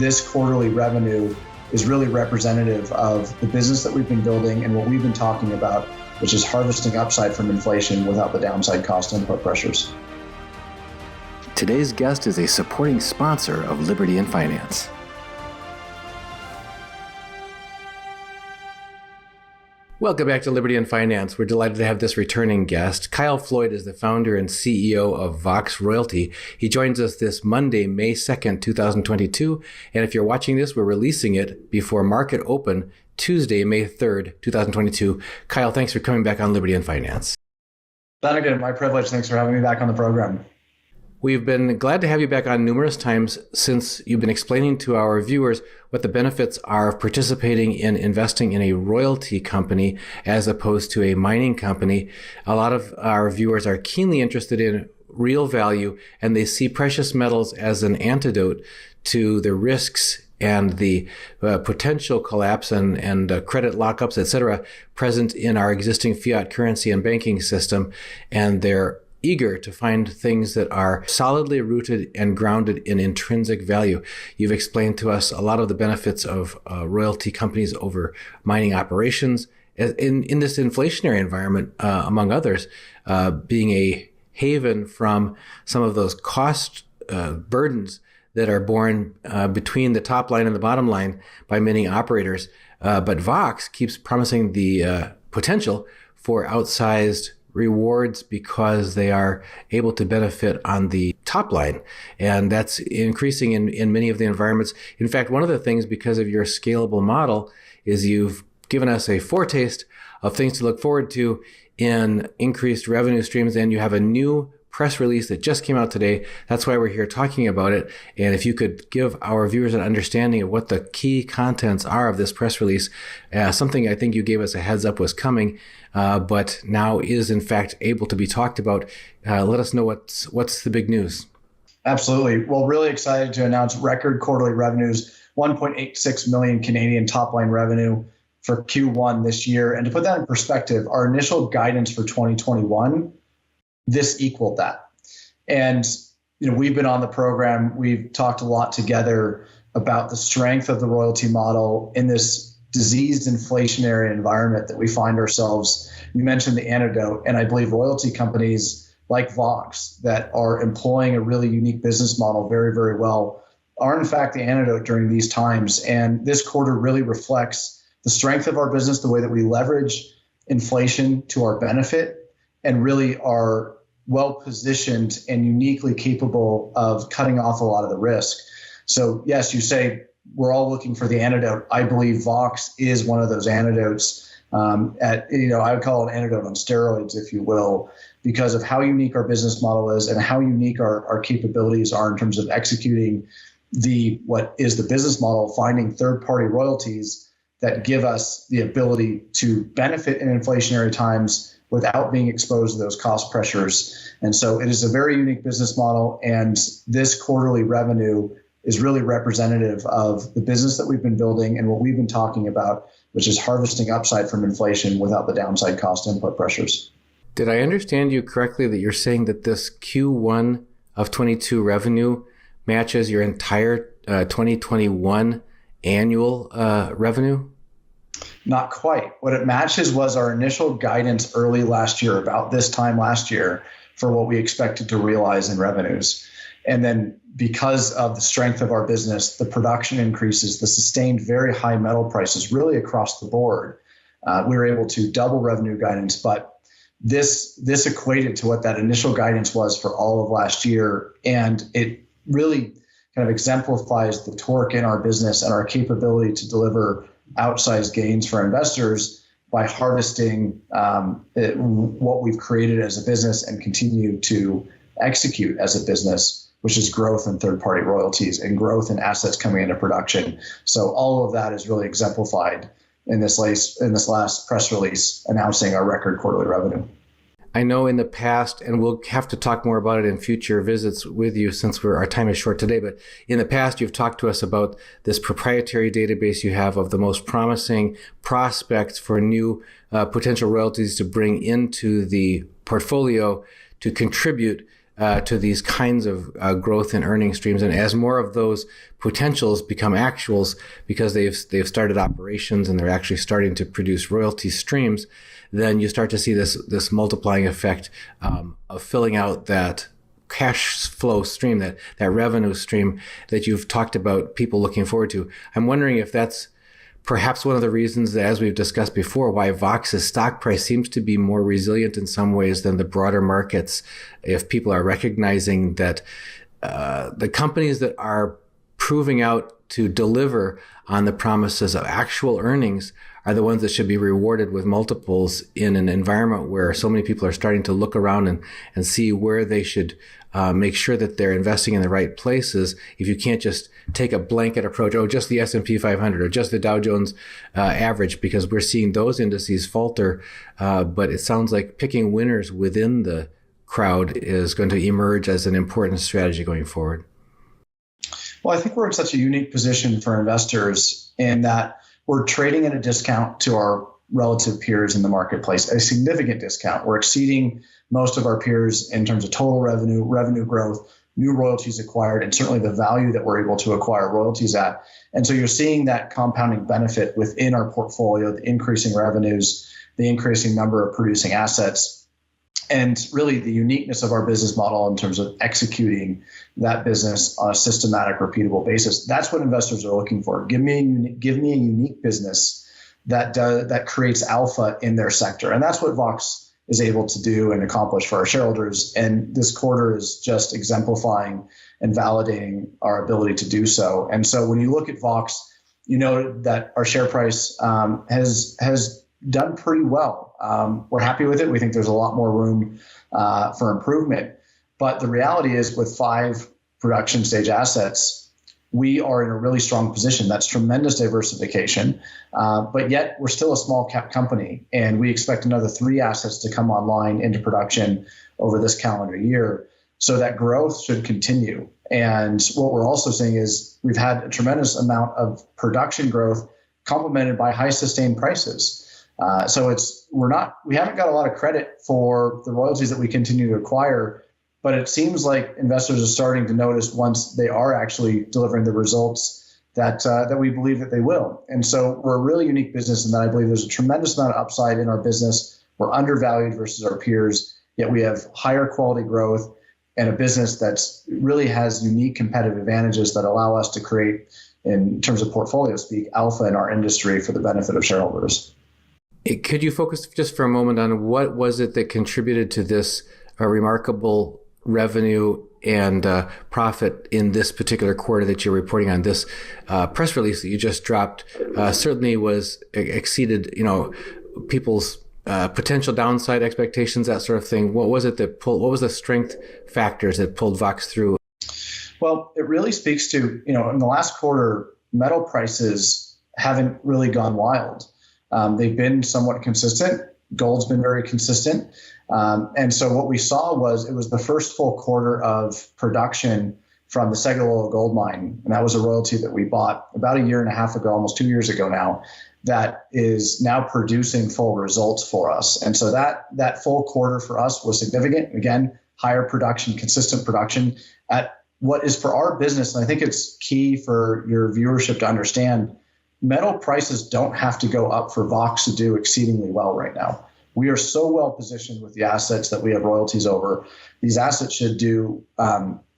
this quarterly revenue is really representative of the business that we've been building and what we've been talking about, which is harvesting upside from inflation without the downside cost input pressures. Today's guest is a supporting sponsor of Liberty in Finance. Welcome back to Liberty in Finance. We're delighted to have this returning guest. Kyle Floyd is the founder and CEO of Vox Royalty. He joins us this Monday, May 2nd, 2022. And if you're watching this, we're releasing it before market open, Tuesday, May 3rd, 2022. Kyle, thanks for coming back on Liberty in Finance. Flanagan, my privilege. Thanks for having me back on the program. We've been glad to have you back on numerous times since you've been explaining to our viewers what the benefits are of participating in investing in a royalty company as opposed to a mining company. A lot of our viewers are keenly interested in real value, and they see precious metals as an antidote to the risks and the potential collapse and credit lockups, et cetera, present in our existing fiat currency and banking system. And they're eager to find things that are solidly rooted and grounded in intrinsic value. You've explained to us a lot of the benefits of royalty companies over mining operations in this inflationary environment, among others, being a haven from some of those cost burdens that are borne between the top line and the bottom line by many operators. But Vox keeps promising the potential for outsized rewards because they are able to benefit on the top line. And that's increasing in many of the environments. In fact, one of the things, because of your scalable model, is you've given us a foretaste of things to look forward to in increased revenue streams. And you have a new press release that just came out today. That's why we're here talking about it. And if you could give our viewers an understanding of what the key contents are of this press release, something I think you gave us a heads up was coming, but now is in fact able to be talked about. Let us know what's the big news. Absolutely. Well, really excited to announce record quarterly revenues, 1.86 million Canadian top line revenue for Q1 this year. And to put that in perspective, our initial guidance for 2021, this equaled that. And we've been on the program. We've talked a lot together about the strength of the royalty model in this diseased inflationary environment that we find ourselves. You mentioned the antidote, and I believe royalty companies like Vox that are employing a really unique business model very, very well are in fact the antidote during these times. And this quarter really reflects the strength of our business, the way that we leverage inflation to our benefit, and really are well positioned and uniquely capable of cutting off a lot of the risk. So yes, you say we're all looking for the antidote. I believe Vox is one of those antidotes. I would call it an antidote on steroids, if you will, because of how unique our business model is and how unique our capabilities are in terms of executing what is the business model, finding third-party royalties that give us the ability to benefit in inflationary times without being exposed to those cost pressures. And so it is a very unique business model. And this quarterly revenue is really representative of the business that we've been building and what we've been talking about, which is harvesting upside from inflation without the downside cost input pressures. Did I understand you correctly that you're saying that this Q1 of 22 revenue matches your entire 2021 annual revenue? Not quite. What it matches was our initial guidance early last year, about this time last year, for what we expected to realize in revenues. And then because of the strength of our business, the production increases, the sustained very high metal prices really across the board, we were able to double revenue guidance. But this equated to what that initial guidance was for all of last year. And it really kind of exemplifies the torque in our business and our capability to deliver outsized gains for investors by harvesting what we've created as a business and continue to execute as a business, which is growth in third-party royalties and growth in assets coming into production. So all of that is really exemplified in this last press release announcing our record quarterly revenue. I know in the past, and we'll have to talk more about it in future visits with you since our time is short today, but in the past, you've talked to us about this proprietary database you have of the most promising prospects for new potential royalties to bring into the portfolio to contribute to these kinds of growth in earning streams. And as more of those potentials become actuals because they've started operations and they're actually starting to produce royalty streams, then you start to see this multiplying effect of filling out that cash flow stream, that revenue stream that you've talked about people looking forward to. I'm wondering if that's perhaps one of the reasons, as we've discussed before, why Vox's stock price seems to be more resilient in some ways than the broader markets, if people are recognizing that the companies that are proving out to deliver on the promises of actual earnings are the ones that should be rewarded with multiples in an environment where so many people are starting to look around and see where they should make sure that they're investing in the right places. If you can't just take a blanket approach, just the S&P 500 or just the Dow Jones average, because we're seeing those indices falter. But it sounds like picking winners within the crowd is going to emerge as an important strategy going forward. Well, I think we're in such a unique position for investors in that we're trading at a discount to our relative peers in the marketplace, a significant discount. We're exceeding most of our peers in terms of total revenue growth, new royalties acquired, and certainly the value that we're able to acquire royalties at. And so you're seeing that compounding benefit within our portfolio, the increasing revenues, the increasing number of producing assets, and really the uniqueness of our business model in terms of executing that business on a systematic, repeatable basis. That's what investors are looking for. Give me a unique business that creates alpha in their sector. And that's what Vox is able to do and accomplish for our shareholders. And this quarter is just exemplifying and validating our ability to do so. And so when you look at Vox, you know that our share price has done pretty well. We're happy with it. We think there's a lot more room for improvement. But the reality is, with 5 production stage assets, we are in a really strong position. That's tremendous diversification. But yet we're still a small cap company, and we expect another 3 assets to come online into production over this calendar year. So that growth should continue. And what we're also seeing is we've had a tremendous amount of production growth complemented by high sustained prices. So we haven't got a lot of credit for the royalties that we continue to acquire, but it seems like investors are starting to notice once they are actually delivering the results that we believe that they will. And so we're a really unique business in that I believe there's a tremendous amount of upside in our business. We're undervalued versus our peers, yet we have higher quality growth and a business that's really has unique competitive advantages that allow us to create, in terms of portfolio speak, alpha in our industry for the benefit of shareholders. Could you focus just for a moment on what was it that contributed to this remarkable revenue and profit in this particular quarter that you're reporting on? This press release that you just dropped certainly was exceeded, people's potential downside expectations, that sort of thing. What was it that what was the strength factors that pulled Vox through? Well, it really speaks to, in the last quarter, metal prices haven't really gone wild. They've been somewhat consistent. Gold's been very consistent. And so what we saw was it was the first full quarter of production from the Segilola gold mine. And that was a royalty that we bought about a year and a half ago, almost 2 years ago now, that is now producing full results for us. And so that full quarter for us was significant. Again, higher production, consistent production at what is for our business. And I think it's key for your viewership to understand, metal prices don't have to go up for Vox to do exceedingly well right now. We are so well positioned with the assets that we have royalties over. These assets should do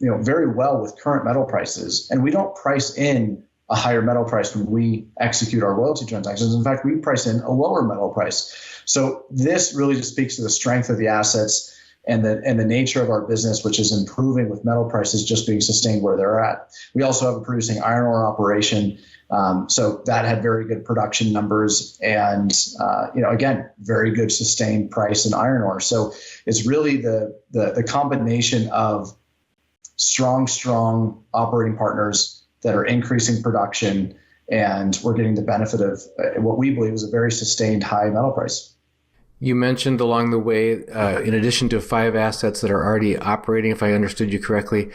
very well with current metal prices. And we don't price in a higher metal price when we execute our royalty transactions. In fact, we price in a lower metal price. So this really just speaks to the strength of the assets and the nature of our business, which is improving with metal prices just being sustained where they're at. We also have a producing iron ore operation. So that had very good production numbers and, again, very good sustained price in iron ore. So it's really the combination of strong operating partners that are increasing production, and we're getting the benefit of what we believe is a very sustained high metal price. You mentioned along the way, in addition to 5 assets that are already operating, if I understood you correctly,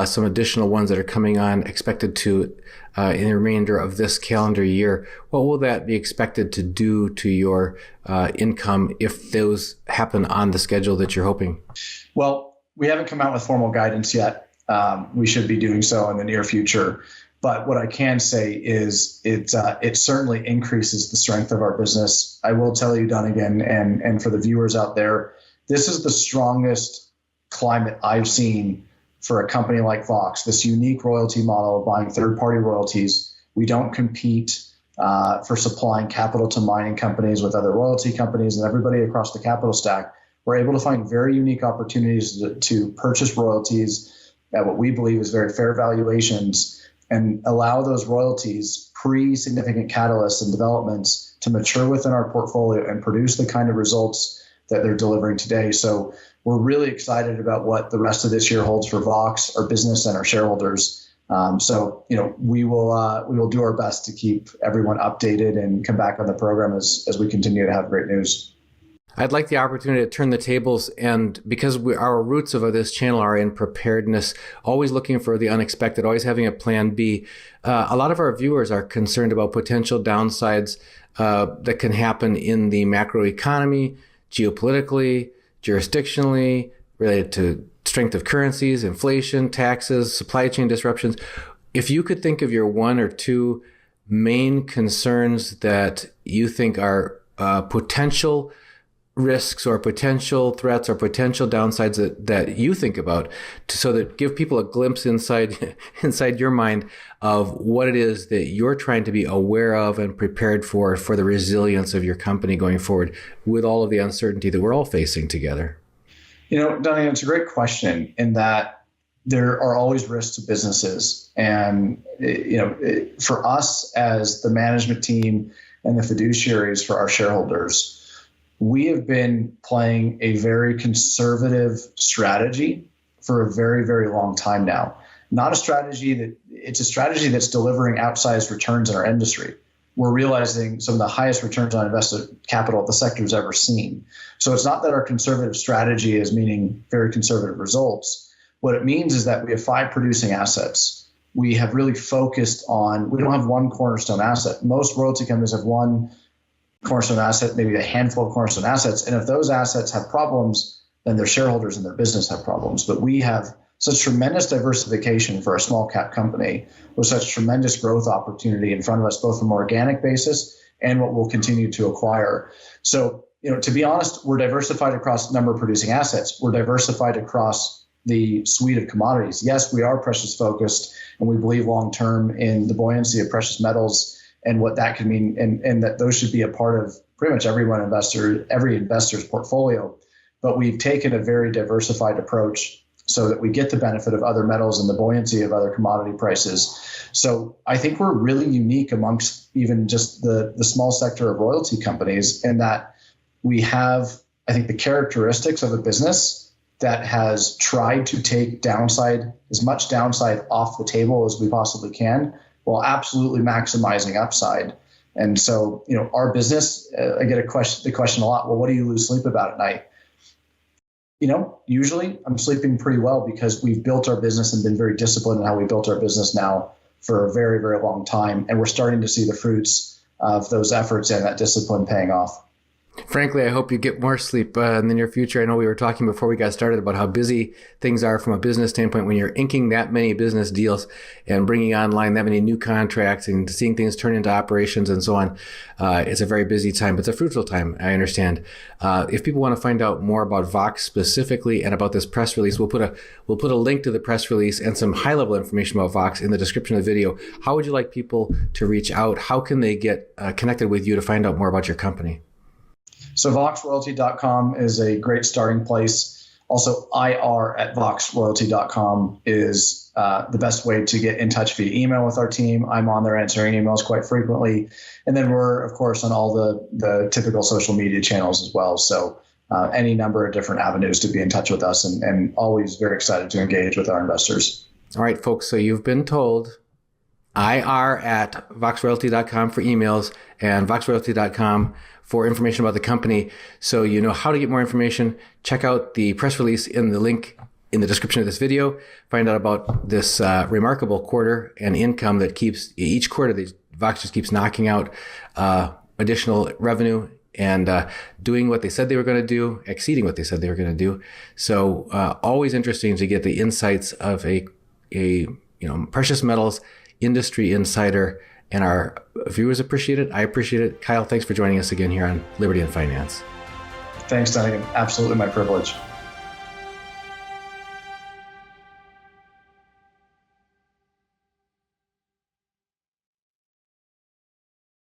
some additional ones that are coming on, expected to in the remainder of this calendar year. What will that be expected to do to your income if those happen on the schedule that you're hoping? Well, we haven't come out with formal guidance yet. We should be doing so in the near future. But what I can say is it certainly increases the strength of our business. I will tell you, Dunnigan, and for the viewers out there, this is the strongest climate I've seen for a company like Vox, this unique royalty model of buying third-party royalties. We don't compete for supplying capital to mining companies with other royalty companies and everybody across the capital stack. We're able to find very unique opportunities to purchase royalties at what we believe is very fair valuations and allow those royalties pre-significant catalysts and developments to mature within our portfolio and produce the kind of results that they're delivering today. So we're really excited about what the rest of this year holds for Vox, our business, and our shareholders. We will do our best to keep everyone updated and come back on the program as we continue to have great news. I'd like the opportunity to turn the tables, and because our roots of this channel are in preparedness, always looking for the unexpected, always having a plan B. A lot of our viewers are concerned about potential downsides that can happen in the macroeconomy, geopolitically, jurisdictionally, related to strength of currencies, inflation, taxes, supply chain disruptions. If you could think of your one or two main concerns that you think are potential risks or potential threats or potential downsides that you think about, so that give people a glimpse inside your mind of what it is that you're trying to be aware of and prepared for the resilience of your company going forward with all of the uncertainty that we're all facing together. Donnie, it's a great question in that there are always risks to businesses. And, for us as the management team and the fiduciaries for our shareholders, we have been playing a very conservative strategy for a very, very long time now. It's a strategy that's delivering outsized returns in our industry. We're realizing some of the highest returns on invested capital the sector's ever seen. So it's not that our conservative strategy is meaning very conservative results. What it means is that we have 5 producing assets. We have really focused on, we don't have one cornerstone asset. Most royalty companies have one cornerstone asset, maybe a handful of cornerstone assets. And if those assets have problems, then their shareholders and their business have problems. But we have such tremendous diversification for a small cap company with such tremendous growth opportunity in front of us, both from an organic basis and what we'll continue to acquire. So, to be honest, we're diversified across a number of producing assets. We're diversified across the suite of commodities. Yes, we are precious focused, and we believe long-term in the buoyancy of precious metals and what that could mean, and that those should be a part of pretty much every investor's portfolio. But we've taken a very diversified approach so that we get the benefit of other metals and the buoyancy of other commodity prices. So I think we're really unique amongst even just the small sector of royalty companies in that we have, I think, the characteristics of a business that has tried to take as much downside off the table as we possibly can, while absolutely maximizing upside. And so, our business, I get the question a lot, well, what do you lose sleep about at night? Usually I'm sleeping pretty well because we've built our business and been very disciplined in how we built our business now for a very, very long time. And we're starting to see the fruits of those efforts and that discipline paying off. Frankly, I hope you get more sleep in the near future. I know we were talking before we got started about how busy things are from a business standpoint when you're inking that many business deals and bringing online that many new contracts and seeing things turn into operations and so on. It's a very busy time, but it's a fruitful time, I understand. If people want to find out more about Vox specifically and about this press release, we'll put a link to the press release and some high-level information about Vox in the description of the video. How would you like people to reach out? How can they get connected with you to find out more about your company? So voxroyalty.com is a great starting place. Also, ir@voxroyalty.com is the best way to get in touch via email with our team. I'm on there answering emails quite frequently. And then we're, of course, on all the typical social media channels as well. So any number of different avenues to be in touch with us, and always very excited to engage with our investors. All right, folks. So you've been told ir@voxroyalty.com for emails and voxroyalty.com for information about the company. So you know how to get more information. Check out the press release in the link in the description of this video. Find out about this remarkable quarter and income that keeps each quarter. Vox just keeps knocking out additional revenue and doing what they said they were going to do, exceeding what they said they were going to do. So always interesting to get the insights of a precious metals industry insider, and our viewers appreciate it. I appreciate it. Kyle, thanks for joining us again here on Liberty and Finance. Thanks, Duncan. Absolutely my privilege.